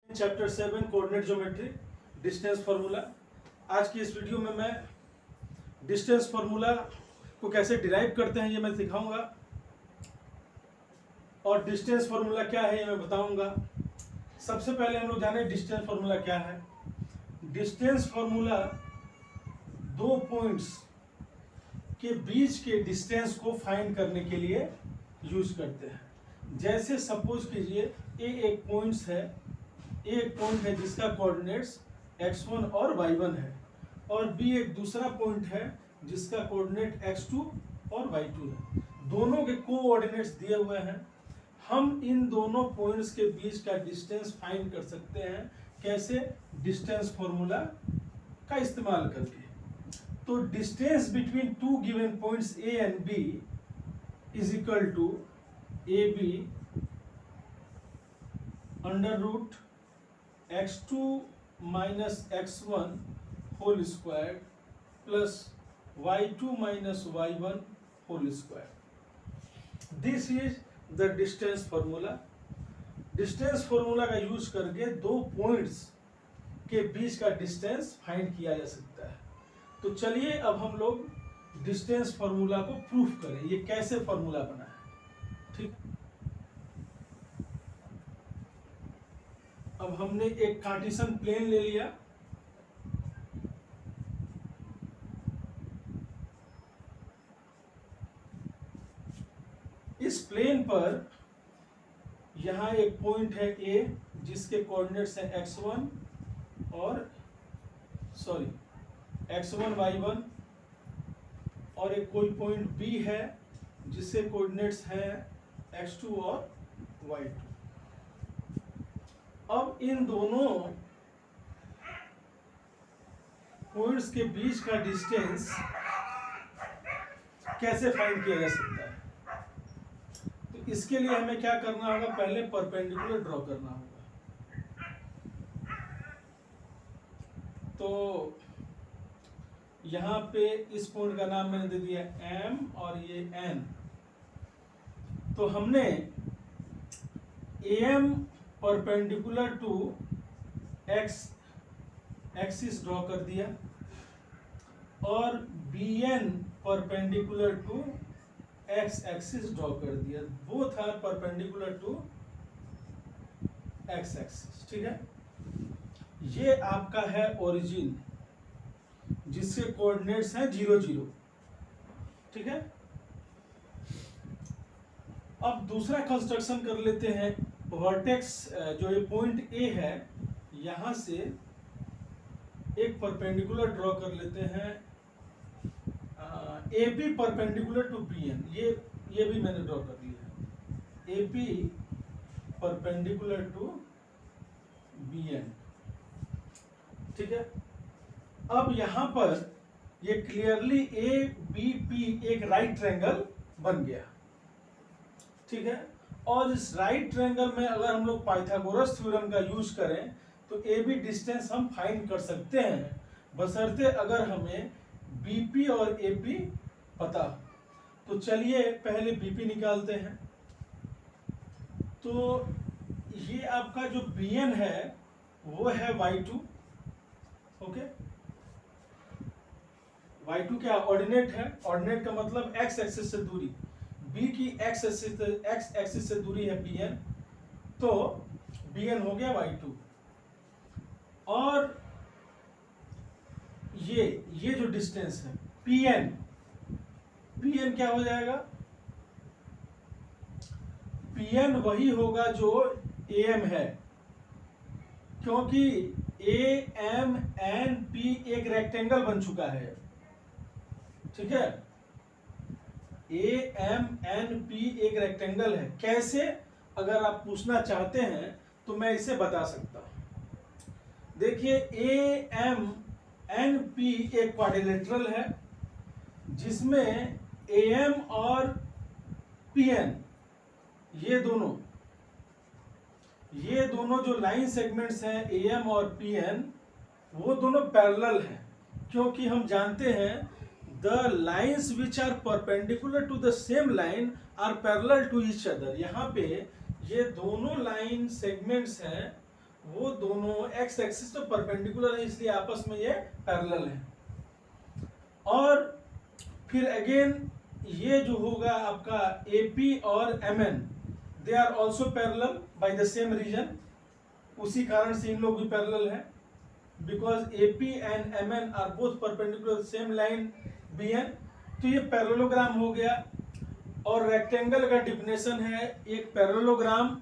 Chapter 7 coordinate geometry distance formula. आज की इस वीडियो में मैं डिस्टेंस फार्मूला को कैसे डिराइव करते हैं ये मैं सिखाऊंगा, और डिस्टेंस फार्मूला क्या है ये मैं बताऊंगा। सबसे पहले हम लोग जाने डिस्टेंस फार्मूला क्या है। डिस्टेंस फार्मूला दो पॉइंट्स के बीच के डिस्टेंस को फाइंड करने के लिए यूज करते हैं। जैसे सपोज कीजिए एक पॉइंट्स है, एक पॉइंट है जिसका कोऑर्डिनेट्स x1 और y1 है, और b एक दूसरा पॉइंट है जिसका कोऑर्डिनेट x2 और y2 है। दोनों के कोऑर्डिनेट्स दिए हुए हैं। हम इन दोनों पॉइंट्स के बीच का डिस्टेंस फाइंड कर सकते हैं। कैसे? डिस्टेंस फॉर्मूला का इस्तेमाल करके। तो distance between two given points a and b is equal to ab under root x2 minus x1 whole square plus y2 minus y1 whole square. This is the distance formula. Distance formula का use करके दो points के बीच का distance find किया जा सकता है। तो चलिए अब हम लोग डिस्टेंस फॉर्मूला को प्रूफ करें, ये कैसे फॉर्मूला बना है। ठीक, अब हमने एक कार्टेशियन प्लेन ले लिया। इस प्लेन पर यहां एक पॉइंट है A जिसके कोऑर्डिनेट्स हैं x1 और x1 y1, और एक कोई पॉइंट B है जिसके कोऑर्डिनेट्स हैं x2 और y2। अब इन दोनों पॉइंट्स के बीच का डिस्टेंस कैसे फाइंड किया जा सकता है? तो इसके लिए हमें क्या करना होगा, पहले परपेंडिकुलर ड्रॉ करना होगा। तो यहां पे इस पॉइंट का नाम मैंने दे दिया M और ये N। तो हमने AM perpendicular to x axis draw कर दिया, और BN perpendicular to x axis draw कर दिया। Both are perpendicular to x axis. ठीक है, ये आपका है ओरिजिन जिसके कोऑर्डिनेट्स हैं 0 0। ठीक है, अब दूसरा कंस्ट्रक्शन कर लेते हैं। वर्टेक्स जो ये पॉइंट A है, यहां से एक परपेंडिकुलर ड्रॉ कर लेते हैं AB परपेंडिकुलर टू BN। ये भी मैंने ड्रॉ कर लिया है, AB परपेंडिकुलर टू BN। ठीक है, अब यहां पर ये क्लियरली ABP एक राइट ट्रायंगल बन गया। ठीक है, और इस राइट ट्रायंगल में अगर हम लोग पाइथागोरस थ्योरम का यूज करें तो AB डिस्टेंस हम फाइंड कर सकते हैं, बशर्ते अगर हमें BP और AP पता। तो चलिए पहले BP निकालते हैं। तो ये आपका जो BN है वो है y2। ओके, y2 क्या ऑर्डिनेट है? ऑर्डिनेट का मतलब x एक्सिस से दूरी। B की x एक्सिस से दूरी है BN, तो BN हो गया y2। और ये जो डिस्टेंस है PN क्या हो जाएगा? PN वही होगा जो AM है, क्योंकि AMNP एक रेक्टेंगल बन चुका है। ठीक है, AMNP एक रेक्टेंगल है। कैसे? अगर आप पूछना चाहते हैं तो मैं इसे बता सकता हूं। देखिए, AMNP एक क्वाड्रिलेटरल है जिसमें AM और PN ये दोनों जो लाइन सेगमेंट्स हैं AM और PN, वो दोनों पैरेलल हैं, क्योंकि हम जानते हैं the lines which are perpendicular to the same line are parallel to each other। यहाँ पे ये दोनों लाइन सेगमेंट्स हैं वो दोनों एक्स एक्सिस तो परपेंडिकुलर है, इसलिए आपस में ये पैरेलल है। और फिर अगेन ये जो होगा आपका AP और MN, they are also parallel by the same reason, उसी कारण से इन लोग भी पैरेलल है, because AP and MN are both perpendicular same line BN। तो ये पैरेललोग्राम हो गया। और रेक्टेंगल का डिफिनेशन है एक पैरेललोग्राम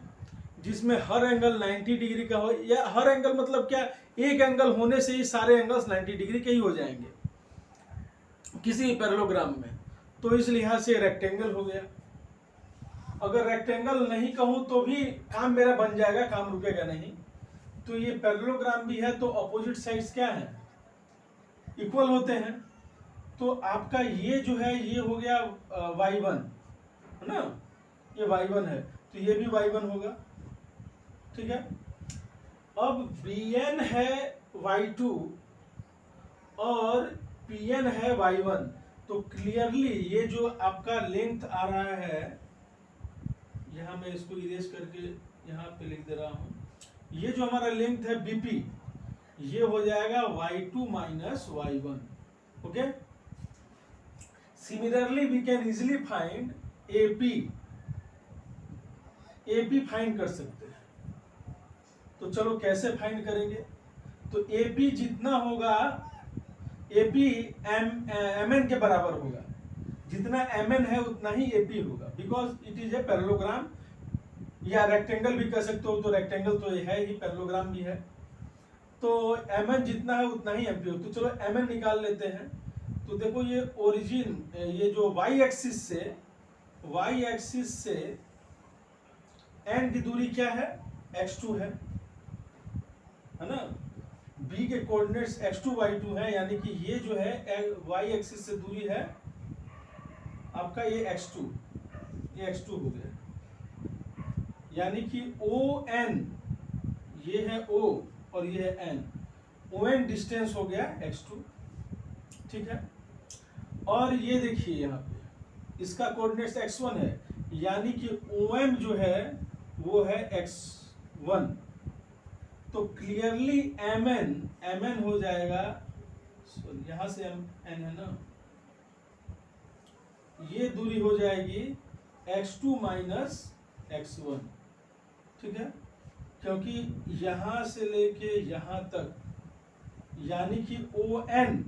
जिसमें हर एंगल 90 डिग्री का हो, या हर एंगल मतलब क्या, एक एंगल होने से ही सारे एंगल्स 90 डिग्री के ही हो जाएंगे किसी भी पैरेललोग्राम में। तो इस लिहाज से रेक्टेंगल हो गया। अगर रेक्टेंगल नहीं कहूं तो भी काम मेरा बन जाएगा, काम रुकेगा नहीं। तो ये पैरेललोग्राम भी है, तो ऑपोजिट साइड्स क्या है, इक्वल होते हैं। तो आपका ये जो है ये हो गया y1 है ना, ये y1 है, तो ये भी y1 होगा, ठीक है। अब BN है y2 और PN है y1, तो क्लियरली ये जो आपका लेंथ आ रहा है, यहां मैं इसको इरेज करके यहां पे लिख दे रहा हूं, ये जो हमारा लेंथ है BP, ये हो जाएगा y2 minus y1, okay. Similarly we can easily find AP find कर सकते हैं। तो चलो कैसे फाइंड करेंगे, तो AP जितना होगा, AP MN के बराबर होगा, जितना MN है उतना ही AP होगा, because it is a parallelogram, या रेक्टेंगल भी कह सकते हो, तो रेक्टेंगल तो ये है ही, पैरेललोग्राम भी है। तो MN जितना है उतना ही MP हो। तो चलो MN निकाल लेते हैं। तो देखो ये ओरिजिन, ये जो y एक्सिस से n की दूरी क्या है, x2 है ना। B के कोऑर्डिनेट्स x2 y2 है, यानी कि ये जो है y एक्सिस से दूरी है आपका ये x2 हो गया, यानी कि ON, ये है O और ये है N, ON डिस्टेंस हो गया x2, ठीक है। और ये देखिए यहाँ पे इसका कोऑर्डिनेट्स x1 है, यानी कि OM जो है वो है x1। तो क्लियरली MN हो जाएगा, यहां से N है ना, ये दूरी हो जाएगी x2 माइनस x1, ठीक है, क्योंकि यहां से लेके यहां तक, यानी कि ON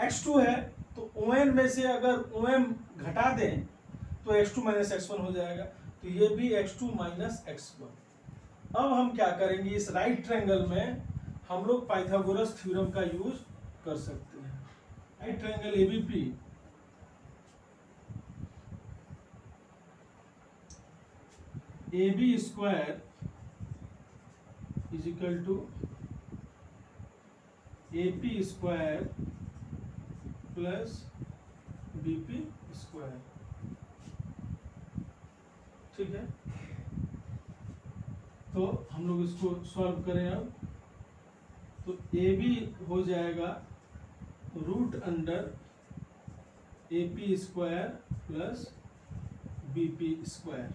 x2 है, तो ON में से अगर OM घटा दें तो x2 माइनस x1 हो जाएगा, तो ये भी x2 माइनस x1। अब हम क्या करेंगे, इस राइट ट्रायंगल में हम लोग पाइथागोरस थ्योरम का यूज कर सकते हैं। Right triangle ABP, AB square is equal to AP square plus BP square, ठीक है। तो हम लोग इसको सॉल्व करें अब, तो AB हो जाएगा root under AP square plus BP square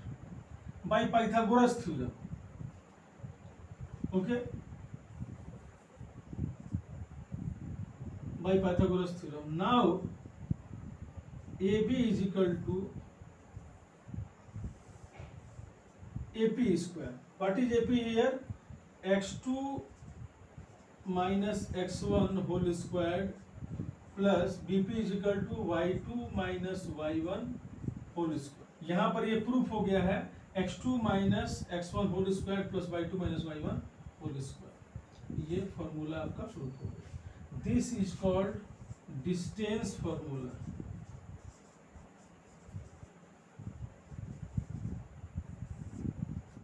by Pythagoras theorem, okay, by Pythagoras theorem. Now AB is equal to AP square. What is AP here? x2 minus x1 whole square plus BP is equal to y2 minus y1 whole square. यहाँ पर ये proof हो गया है x2 minus x1 whole square plus y2 minus y1 whole square। ये formula आपका proof हो गया। This is called distance formula।